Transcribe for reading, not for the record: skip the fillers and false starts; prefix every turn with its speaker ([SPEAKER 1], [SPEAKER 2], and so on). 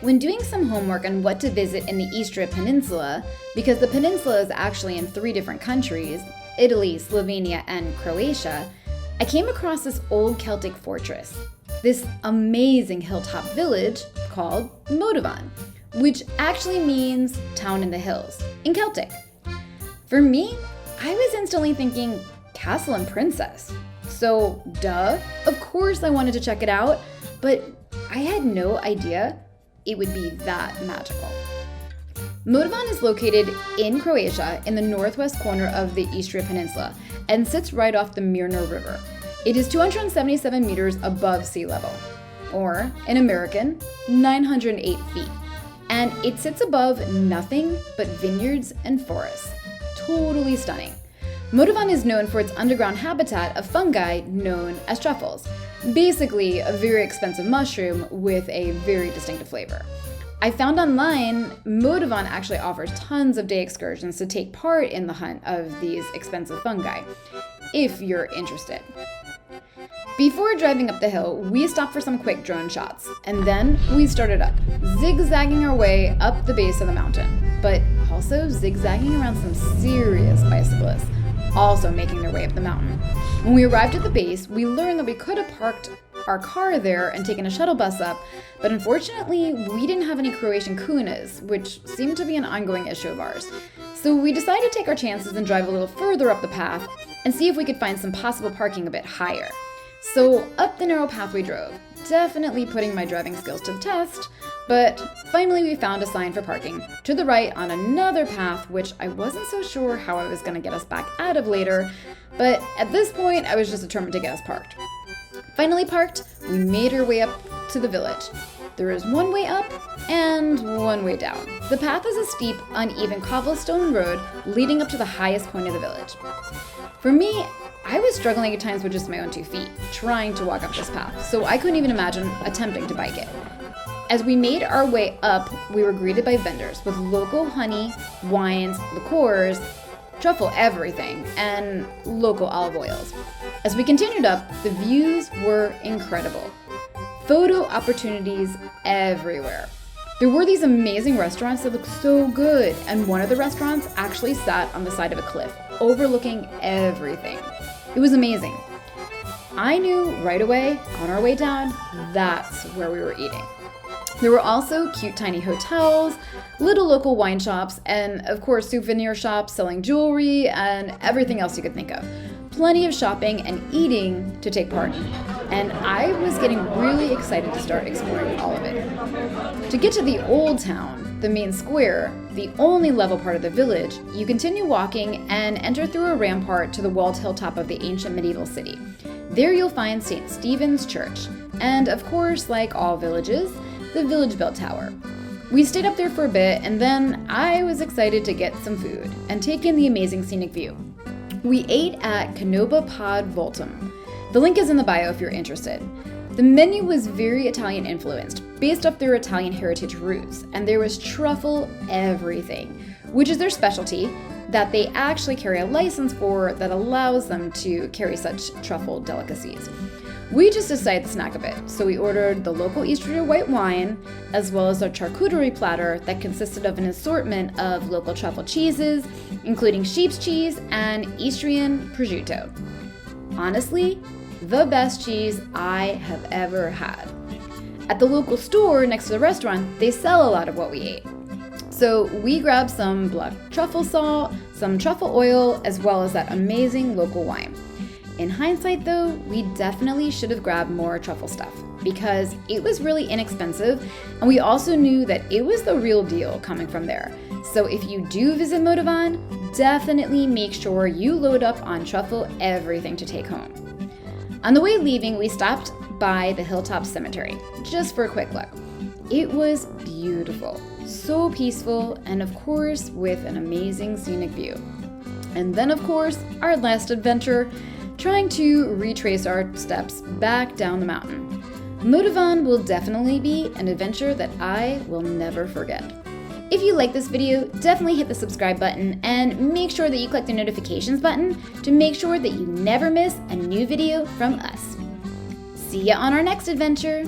[SPEAKER 1] When doing some homework on what to visit in the Istria Peninsula, because the peninsula is actually in 3 different countries, Italy, Slovenia, and Croatia, I came across this old Celtic fortress, this amazing hilltop village called Motovun, which actually means town in the hills in Celtic. For me, I was instantly thinking castle and princess. So, duh, of course I wanted to check it out, but I had no idea it would be that magical. Motovun is located in Croatia in the northwest corner of the Istria Peninsula and sits right off the Mirna River. It is 277 meters above sea level, or in American, 908 feet. And it sits above nothing but vineyards and forests. Totally stunning. Motovun is known for its underground habitat of fungi known as truffles. Basically, a very expensive mushroom with a very distinctive flavor. I found online, Motovun actually offers tons of day excursions to take part in the hunt of these expensive fungi, if you're interested. Before driving up the hill, we stopped for some quick drone shots, and then we started up, zigzagging our way up the base of the mountain, but also zigzagging around some serious bicyclists, also making their way up the mountain. When we arrived at the base, we learned that we could have parked our car there and taken a shuttle bus up, but unfortunately, we didn't have any Croatian kunas, which seemed to be an ongoing issue of ours. So we decided to take our chances and drive a little further up the path and see if we could find some possible parking a bit higher. So up the narrow path we drove, definitely putting my driving skills to the test, but finally we found a sign for parking to the right on another path, which I wasn't so sure how I was going to get us back out of later, but at this point I was just determined to get us parked. Finally parked, we made our way up to the village. There is one way up and one way down. The path is a steep, uneven cobblestone road leading up to the highest point of the village. For me, I was struggling at times with just my own 2 feet, trying to walk up this path, so I couldn't even imagine attempting to bike it. As we made our way up, we were greeted by vendors with local honey, wines, liqueurs, truffle everything, and local olive oils. As we continued up, the views were incredible. Photo opportunities everywhere. There were these amazing restaurants that looked so good, and one of the restaurants actually sat on the side of a cliff, overlooking everything. It was amazing. I knew right away, on our way down, that's where we were eating. There were also cute tiny hotels, little local wine shops, and of course souvenir shops selling jewelry and everything else you could think of. Plenty of shopping and eating to take part in. And I was getting really excited to start exploring all of it. To get to the old town, the main square, the only level part of the village, you continue walking and enter through a rampart to the walled hilltop of the ancient medieval city. There you'll find St. Stephen's Church, and of course, like all villages, the village bell tower. We stayed up there for a bit, and then I was excited to get some food and take in the amazing scenic view. We ate at Canova Pod Voltum. The link is in the bio if you're interested. The menu was very Italian influenced, based off their Italian heritage roots, and there was truffle everything, which is their specialty that they actually carry a license for that allows them to carry such truffle delicacies. We just decided to snack a bit, so we ordered the local Istria white wine, as well as a charcuterie platter that consisted of an assortment of local truffle cheeses, including sheep's cheese and Istrian prosciutto. Honestly, the best cheese I have ever had. At the local store next to the restaurant, they sell a lot of what we ate. So we grabbed some black truffle salt, some truffle oil, as well as that amazing local wine. In hindsight though, we definitely should have grabbed more truffle stuff because it was really inexpensive, and we also knew that it was the real deal coming from there. So if you do visit Motovun, definitely make sure you load up on truffle everything to take home. On the way leaving, we stopped by the Hilltop Cemetery, just for a quick look. It was beautiful, so peaceful, and of course, with an amazing scenic view. And then of course, our last adventure, trying to retrace our steps back down the mountain. Motovun will definitely be an adventure that I will never forget. If you like this video, definitely hit the subscribe button and make sure that you click the notifications button to make sure that you never miss a new video from us. See ya on our next adventure!